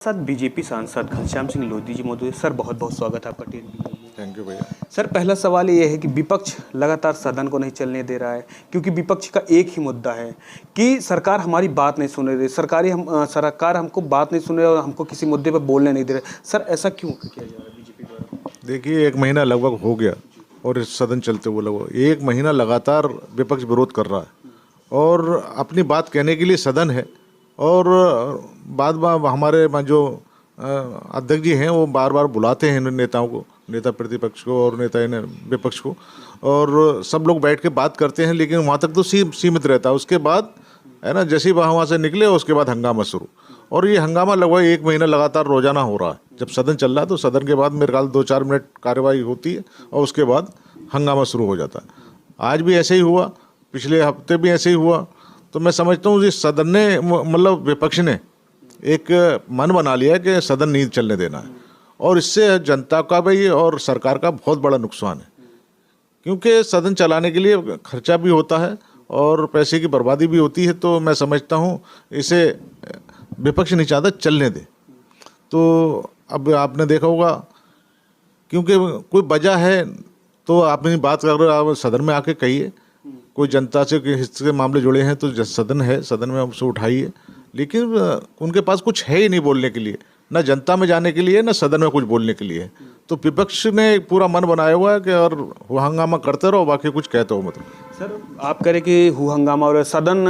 साथ बीजेपी सांसद घनश्याम सिंह लोधी जी मौजूद है। सर बहुत बहुत स्वागत है आपका टीवी में। थैंक यू भैया। सर पहला सवाल ये है कि विपक्ष लगातार सदन को नहीं चलने दे रहा है क्योंकि विपक्ष का एक ही मुद्दा है कि सरकार हमारी बात नहीं सुन रही, सरकार हमको बात नहीं सुन रही और हमको किसी मुद्दे पर बोलने नहीं दे रहे। सर ऐसा क्यों किया जा रहा है बीजेपी द्वारा? देखिए, 1 महीना लगभग हो गया और इस सदन चलते हुए लगभग 1 महीना लगातार विपक्ष विरोध कर रहा है और अपनी बात कहने के लिए सदन है और बाद में हमारे जो अध्यक्ष जी हैं वो बार बार बुलाते हैं नेताओं को, नेता प्रतिपक्ष को और नेता विपक्ष को, और सब लोग बैठ के बात करते हैं, लेकिन वहाँ तक तो सीमित रहता है। उसके बाद है ना, जैसे ही वहाँ से निकले उसके बाद हंगामा शुरू, और ये हंगामा लगभग 1 महीना लगातार रोजाना हो रहा है। जब सदन चल रहा है तो सदन के बाद मेरे ख्याल 2-4 मिनट कार्यवाही होती है और उसके बाद हंगामा शुरू हो जाता है। आज भी ऐसे ही हुआ, पिछले हफ्ते भी ऐसे ही हुआ। तो मैं समझता हूँ इस सदन ने मतलब विपक्ष ने एक मन बना लिया कि सदन नहीं चलने देना है, और इससे जनता का भी और सरकार का बहुत बड़ा नुकसान है, क्योंकि सदन चलाने के लिए खर्चा भी होता है और पैसे की बर्बादी भी होती है। तो मैं समझता हूँ इसे विपक्ष नहीं चाहता चलने दे। तो अब आपने देखा होगा, क्योंकि कोई वजह है तो आप अपनी बात कर रहे हो, आप सदन में आके कहिए। कोई जनता से हिस्से के मामले जुड़े हैं तो सदन है, सदन में उसे उठाइए, लेकिन उनके पास कुछ है ही नहीं बोलने के लिए, ना जनता में जाने के लिए ना सदन में कुछ बोलने के लिए। तो विपक्ष ने पूरा मन बनाया हुआ है कि और हंगामा करते रहो, बाकी कुछ कहते हो मतलब। सर आप कह रहे कि हंगामा और सदन,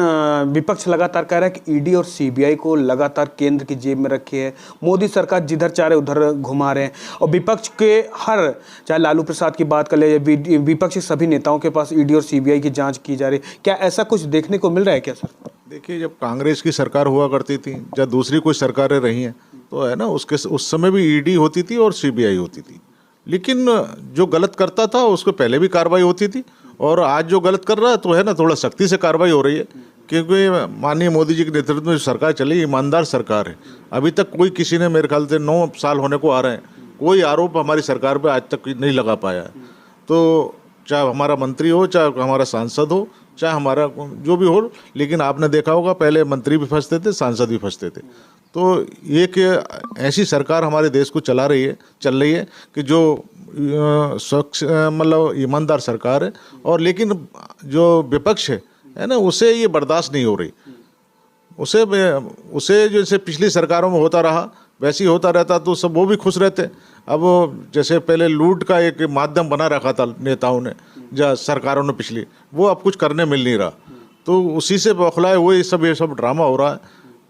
विपक्ष लगातार कह रहा है कि ईडी और सीबीआई को लगातार केंद्र की जेब में रखी है, मोदी सरकार जिधर चाह रहे उधर घुमा रहे हैं, और विपक्ष के हर, चाहे लालू प्रसाद की बात कर ले, विपक्ष के सभी नेताओं के पास ईडी और सीबीआई की जांच की जा रही है। क्या ऐसा कुछ देखने को मिल रहा है क्या सर? देखिए, जब कांग्रेस की सरकार हुआ करती थी, जब दूसरी कोई सरकारें रही हैं तो है ना, उस समय भी ईडी होती थी और सीबीआई होती थी, लेकिन जो गलत करता था उसको पहले भी कार्रवाई होती थी, और आज जो गलत कर रहा है तो है ना, थोड़ा सख्ती से कार्रवाई हो रही है, क्योंकि माननीय मोदी जी के नेतृत्व में जो सरकार चली, ईमानदार सरकार है। अभी तक कोई किसी ने, मेरे ख्याल से 9 साल होने को आ रहे हैं, कोई आरोप हमारी सरकार पे आज तक नहीं लगा पाया है। तो चाहे हमारा मंत्री हो, चाहे हमारा सांसद हो, चाहे हमारा जो भी हो, लेकिन आपने देखा होगा पहले मंत्री भी फंसते थे, सांसद भी फंसते थे। तो एक ऐसी सरकार हमारे देश को चल रही है कि जो स्वच्छ मतलब ईमानदार सरकार है, और लेकिन जो विपक्ष है ना, उसे ये बर्दाश्त नहीं हो रही। उसे जैसे पिछली सरकारों में होता रहा वैसे ही होता रहता तो सब वो भी खुश रहते। अब जैसे पहले लूट का एक माध्यम बना रखा था नेताओं ने, या सरकारों ने पिछली, वो अब कुछ करने मिल नहीं रहा, तो उसी से बौखलाए हुए ये सब ड्रामा हो रहा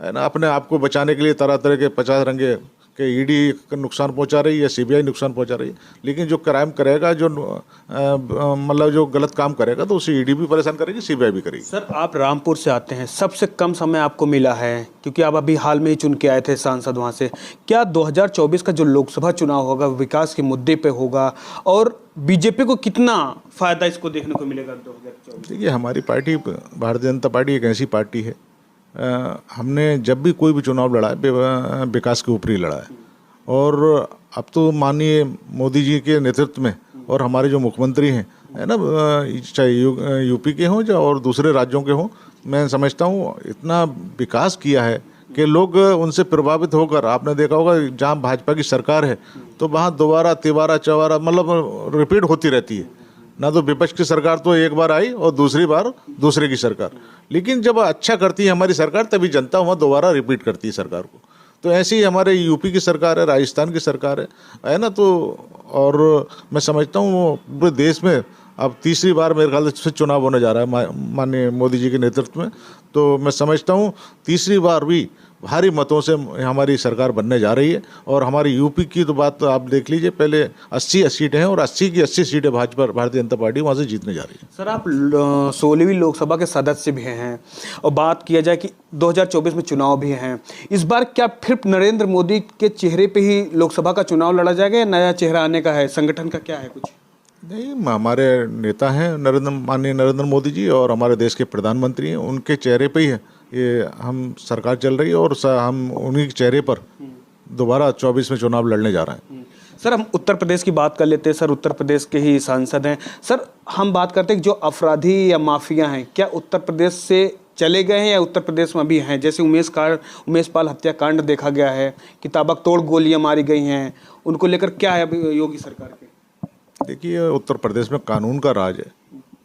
है ना। अपने आप को बचाने के लिए तरह तरह के 50 रंगे के ईडी नुकसान पहुंचा रही है, सीबीआई नुकसान पहुंचा रही है, लेकिन जो क्राइम करेगा, जो मतलब जो गलत काम करेगा, तो उसे ईडी भी परेशान करेगी, सीबीआई भी करेगी। सर आप रामपुर से आते हैं, सबसे कम समय आपको मिला है क्योंकि आप अभी हाल में ही चुन के आए थे सांसद वहाँ से। क्या 2024 का जो लोकसभा चुनाव होगा विकास के मुद्दे पे होगा, और बीजेपी को कितना फायदा इसको देखने को मिलेगा 2024? देखिए, हमारी पार्टी भारतीय जनता पार्टी एक ऐसी पार्टी है, हमने जब भी कोई भी चुनाव लड़ा है विकास के ऊपर ही लड़ा है, और अब तो माननीय मोदी जी के नेतृत्व में और हमारे जो मुख्यमंत्री हैं है ना, चाहे यूपी के हों और दूसरे राज्यों के हों, मैं समझता हूँ इतना विकास किया है कि लोग उनसे प्रभावित होकर, आपने देखा होगा जहाँ भाजपा की सरकार है तो वहाँ दोबारा तिबारा चौबारा मतलब रिपीट होती रहती है ना। तो विपक्ष की सरकार तो एक बार आई और दूसरी बार दूसरे की सरकार, लेकिन जब अच्छा करती है हमारी सरकार तभी जनता वहाँ दोबारा रिपीट करती है सरकार को। तो ऐसे ही हमारे यूपी की सरकार है, राजस्थान की सरकार है ना। तो और मैं समझता हूँ पूरे देश में अब तीसरी बार मेरे ख्याल से चुनाव होने जा रहा है माननीय मोदी जी के नेतृत्व में। तो मैं समझता हूँ तीसरी बार भी भारी मतों से हमारी सरकार बनने जा रही है। और हमारी यूपी की तो बात आप देख लीजिए, पहले 80 सीटें हैं और 80 की 80 सीटें भाजपा भारतीय जनता पार्टी वहाँ से जीतने जा रही है। सर आप 16वीं लोकसभा के सदस्य भी हैं, और बात किया जाए कि 2024 में चुनाव भी हैं, इस बार क्या फिर नरेंद्र मोदी के चेहरे पे ही लोकसभा का चुनाव लड़ा जाएगा या नया चेहरा आने का है? संगठन का क्या है कुछ? नहीं, हमारे नेता हैं माननीय नरेंद्र मोदी जी, और हमारे देश के प्रधानमंत्री हैं, उनके चेहरे पे ही है ये हम सरकार चल रही है, और हम उन्हीं के चेहरे पर दोबारा 24 में चुनाव लड़ने जा रहे हैं। सर हम उत्तर प्रदेश की बात कर लेते हैं। सर उत्तर प्रदेश के ही सांसद हैं। सर हम बात करते हैं कि जो अपराधी या माफिया हैं, क्या उत्तर प्रदेश से चले गए हैं या उत्तर प्रदेश में अभी हैं? जैसे उमेश पाल हत्याकांड देखा गया है कि ताबड़तोड़ गोलियां मारी गई हैं, उनको लेकर क्या है अभी योगी सरकार के? देखिए, उत्तर प्रदेश में कानून का राज है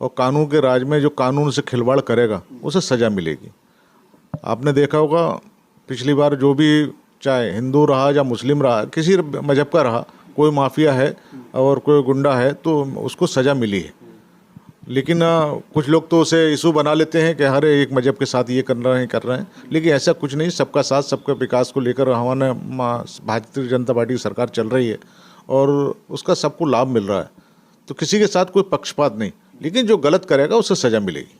और कानून के राज में जो कानून से खिलवाड़ करेगा उसे सज़ा मिलेगी। आपने देखा होगा पिछली बार जो भी, चाहे हिंदू रहा या मुस्लिम रहा, किसी मजहब का रहा, कोई माफिया है और कोई गुंडा है तो उसको सज़ा मिली है। लेकिन कुछ लोग तो उसे इशू बना लेते हैं कि हर एक मजहब के साथ ये कर रहे हैं, लेकिन ऐसा कुछ नहीं। सबका साथ सबका विकास को लेकर हमारे भारतीय जनता पार्टी की सरकार चल रही है और उसका सबको लाभ मिल रहा है। तो किसी के साथ कोई पक्षपात नहीं, लेकिन जो गलत करेगा उसे सज़ा मिलेगी।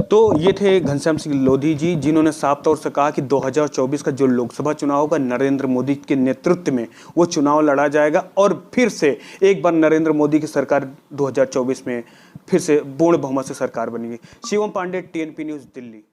तो ये थे घनश्याम सिंह लोधी जी, जिन्होंने साफ तौर से कहा कि 2024 का जो लोकसभा चुनाव होगा नरेंद्र मोदी के नेतृत्व में वो चुनाव लड़ा जाएगा और फिर से एक बार नरेंद्र मोदी की सरकार 2024 में फिर से पूर्ण बहुमत से सरकार बनेगी। Shivam Pandey, TNP news, Delhi.